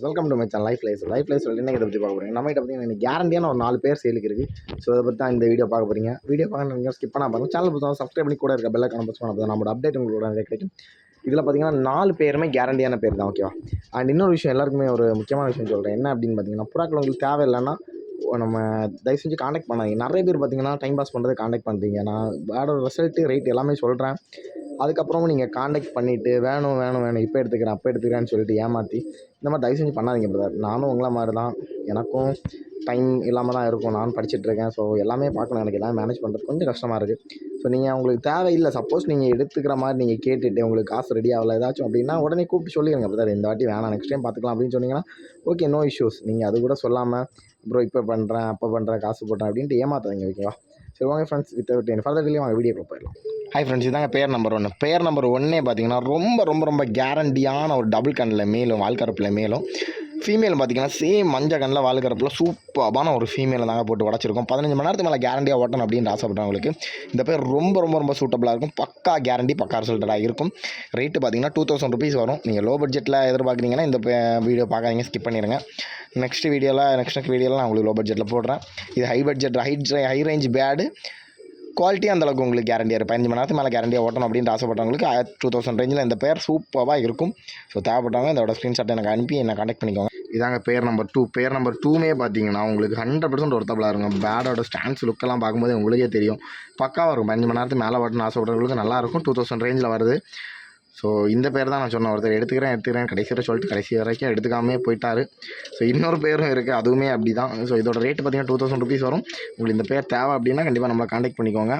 Welcome to my channel life life என்ன இதை பற்றி பார்க்க போகிறீங்க. நம்ம கிட்ட பார்த்தீங்கன்னா கேரண்டியான ஒரு 4 பேர் சேலுக்கு இருக்குது. ஸோ அதை பற்றி தான் இந்த வீடியோ பார்க்க போகிறீங்க. வீடியோ பார்க்க நீங்கள் ஸ்கிப் பண்ணால் பாருங்கள். சேனல் புதுசாக சப்ஸ்கிரைப் பண்ணி கூட இருக்க பெல் ஐக்கான ப்ரெஸ் பண்ண நம்மளோட அப்டேட் உங்களோட கிடைக்கும். இதில் பார்த்தீங்கன்னா 4 பேருமே கேரண்டியான பேர் தான், ஓகேவா. அண்ட் இன்னொரு விஷயம் எல்லாருக்குமே ஒரு முக்கியமான விஷயம் சொல்கிறேன். என்ன அப்படின்னு பார்த்தீங்கன்னா, புறாக்கள் உங்களுக்கு தேவையில்லைன்னா நம்ம தயவு செஞ்சு காண்டாக்ட் பண்ணாதீங்க. நிறைய பேர் பார்த்தீங்கன்னா டைம் பாஸ் பண்ணுறது காண்டாக்ட் பண்ணுறீங்க. நான் பேடோட ரிசல்ட்டு ரேட் எல்லாமே சொல்கிறேன். அதுக்கப்புறமும் நீங்கள் காண்டாக்ட் பண்ணிவிட்டு வேணும் வேணும் வேணும் இப்போ எடுத்துக்கிறேன் அப்போ எடுத்துக்கிறேன்னு சொல்லிட்டு ஏமாற்றி இந்த மாதிரி தயவு செஞ்சு பண்ணாதீங்க பிரதர். நானும் உங்களை மாதிரி தான், எனக்கும் டைம் இல்லாமல் தான் இருக்கும். நானும் படிச்சுட்ருக்கேன். ஸோ எல்லாமே பார்க்கணும். எனக்கு எல்லாமே மேனேஜ் பண்ணுறது கொஞ்சம் கஷ்டமாக இருக்குது. ஸோ நீங்கள் உங்களுக்கு தேவையில்லை, சப்போஸ் நீங்கள் எடுத்துக்கிற மாதிரி நீங்கள் கேட்டுட்டு உங்களுக்கு காசு ரெடி ஆகலை ஏதாச்சும் அப்படின்னா உடனே கூப்பிட்டு சொல்லிடுங்க பிரதர், இந்த வாட்டி வேணாம், நெக்ஸ்ட் டைம் பார்த்துக்கலாம் அப்படின்னு சொன்னீங்கன்னா ஓகே, நோ இஷ்யூஸ். நீங்கள் அது கூட சொல்லாமல் ப்ரோ இப்போ பண்ணுறேன் அப்போ பண்ணுறேன் காசு போட்டேன் அப்படின்ட்டு ஏமாத்தாதீங்க, ஓகேவா. சரி வாங்க ஃப்ரெண்ட்ஸ், வித் ஃபர்தர் டிலே வாங்க வீடியோக்குள்ள போயிடலாம். ஹாய் ஃப்ரெண்ட்ஸ், இதாங்க பேர் நம்பர் 1. பேர் நம்பர் 1 பார்த்தீங்கன்னா ரொம்ப ரொம்ப ரொம்ப கேரண்டியான ஒரு டபுள் கண்ணில் மேலும் வால்கரப்பில் மேலும் ஃபீமேல் பார்த்தீங்கன்னா சேம் மஞ்சள் கண்ணில் வால்கரப்பில் சூப்பரான ஒரு ஃபீமேலை தாங்க போட்டு உடச்சிருக்கோம். 15 மணி நேரத்துக்கு மேலே கேரண்டியாக ஓட்டணும் அப்படின்னு ஆசைப்படுறவங்களுக்கு இந்த பேர் ரொம்ப ரொம்ப ரொம்ப சூட்டபுளாக இருக்கும். பக்கா கேரண்டி, பக்கா ரிசல்ட்டடாக இருக்கும். ரேட்டு பார்த்தீங்கன்னா 2000 ருபீஸ் வரும். நீங்கள் லோ பட்ஜெட்டில் எதிர்பார்க்குறீங்கன்னா இந்த வீடியோ பார்க்காதீங்க, ஸ்கிப் பண்ணிடுங்க. நெக்ஸ்ட் வீடியோவில் நான் உங்களுக்கு லோ பட்ஜெட்டில் போடுறேன். இது high budget high range pad quality அந்தளவுக்கு உங்களுக்கு கேரண்டியாக இருக்குது. 15 மணி நேரத்துக்கு மேலே கேரண்டியாக ஓட்டணும் அப்படின்ட்டு ஆசைப்பட்டவங்களுக்கு 2000 ரேஞ்சில் இந்த பேர் சூப்பராக இருக்கும். ஸோ தேவைப்பட்டவங்க இதோட ஸ்க்ரீன்ஷாட் எனக்கு அனுப்பி என்னை கான்டாக்ட் பண்ணிக்கோங்க. இதாங்க பேர் நம்பர் 2. பேர் நம்பர் 2மே பார்த்தீங்கன்னா உங்களுக்கு 100% ஒர்த்தபுளாக இருக்கும். பேடோட ஸ்டாண்ட்ஸ் லுக்கெல்லாம் பார்க்கும்போது உங்களுக்கே தெரியும், பக்காவாக இருக்கும். 15 மணி நேரத்துக்கு மேலே ஓட்டணும் ஆசைப்படுறவங்களுக்கு நல்லாயிருக்கும். 2000 ரேஞ்சில் வருது. ஸோ இந்த பேர் தான் நான் சொன்னேன். ஒருத்தர் எடுத்துக்கிறேன் கடைசி வரை சொல்லிட்டு கடைசி வரைக்கும் எடுத்துக்காமே போயிட்டார். ஸோ இன்னொரு பேரும் இருக்குது, அதுவுமே அப்படி தான். ஸோ இதோட ரேட்டு பார்த்தீங்கன்னா 2000 ருபீஸ் வரும். உங்களுக்கு இந்த பேர் தேவை அப்படின்னா கண்டிப்பாக நம்மளை கான்டாக்ட் பண்ணிக்கோங்க.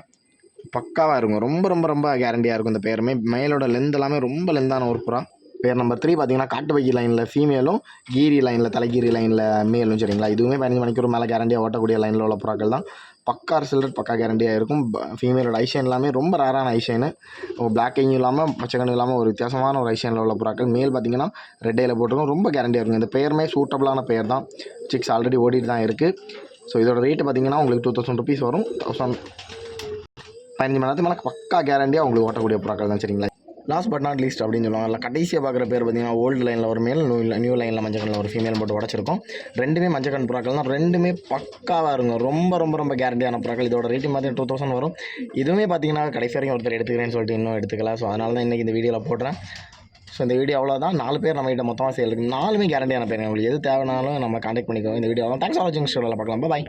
பக்காவாக இருக்கும். ரொம்ப ரொம்ப ரொம்ப கேரண்டியாக இருக்கும். இந்த பேருமே மேலோட லென்த் எல்லாமே ரொம்ப லென்த்தான ஒரு புறா. பேர் நம்பர் 3 பார்த்தீங்கன்னா காட்டுப்பக்கி லைனில் ஃபீமேலும் கீரி லைனில் தலைகீரி லைனில் மேலும், சரிங்களா. இதுவுமே 15 மணிக்கூர் மேலே கேரண்டியாக ஓட்டக்கூடிய லைனில் உள்ள புறாக்கள் தான். பக்கா ரிசல்ட், பக்கா கேரண்டியாக இருக்கும். ஃபீமேலோட ஐஷன் எல்லாமே ரொம்ப ரேரான ஐஷனு. பிளாக் ஐயும் இல்லாமல் பச்சைக்கண்ணும் இல்லாமல் ஒரு வித்தியாசமான ஒரு ஐஷனில் உள்ள புறாக்கள். மேல் பார்த்தீங்கன்னா ரெட் ஐயில் போட்டிருக்கும். ரொம்ப கேரண்டியாக இருக்கும். இந்த பேருமே சூட்டபுளான பேர் தான். சிக்ஸ் ஆல்ரெடி ஓடிட்டு தான் இருக்குது. ஸோ இதோட ரேட்டு பார்த்தீங்கன்னா உங்களுக்கு 2000 ருபீஸ் வரும். 15 மணி நேரத்துக்கு மேலே பக்கா கேரண்டியாக உங்களுக்கு ஓட்டக்கூடிய புறாக்கள் தான், சரிங்களா. லாஸ்ட் பட் நாட் லீஸ்ட் அப்படின்னு சொல்லுவாங்க. இல்லை கடைசியாக பார்க்குற பேர் பார்த்தீங்கன்னா ஓல்டு லைனில் ஒரு மேல், நியூ லைனில் மஞ்சள் கண்ணில் ஒரு ஃபீமேல் போட்டு உடச்சிருக்கோம். ரெண்டுமே மஞ்சள் கண் புறாக்கள் தான். ரெண்டுமே பக்காவாக இருக்கும். ரொம்ப ரொம்ப ரொம்ப கேரண்டியான புறாக்கள். இதோட ரேட்டிங் பார்த்தீங்கன்னா 2000 வரும். இதுவுமே பார்த்தீங்கன்னா கடைசி வரைக்கும் ஒருத்தர் எடுத்துக்கிறேன்னு சொல்லிட்டு இன்னும் எடுத்துக்கல. ஸோ அதனால தான் இன்றைக்கி இந்த வீடியோவில் போடுறேன். ஸோ இந்த வீடியோ அவ்வளோதான். 4 பேர் நம்ம கிட்ட மொத்தமாக சேல் இருக்குது. 4மே கேரண்டியான பேர். உங்களுக்கு எது தேவைனாலும் நம்ம கான்டாக்ட் பண்ணிக்கோங்க. இந்த வீடியோ தான். தேங்க்ஸ் ஃபார் வாட்சிங். ஸ்டோரியில் பார்க்கலாம். பாய்.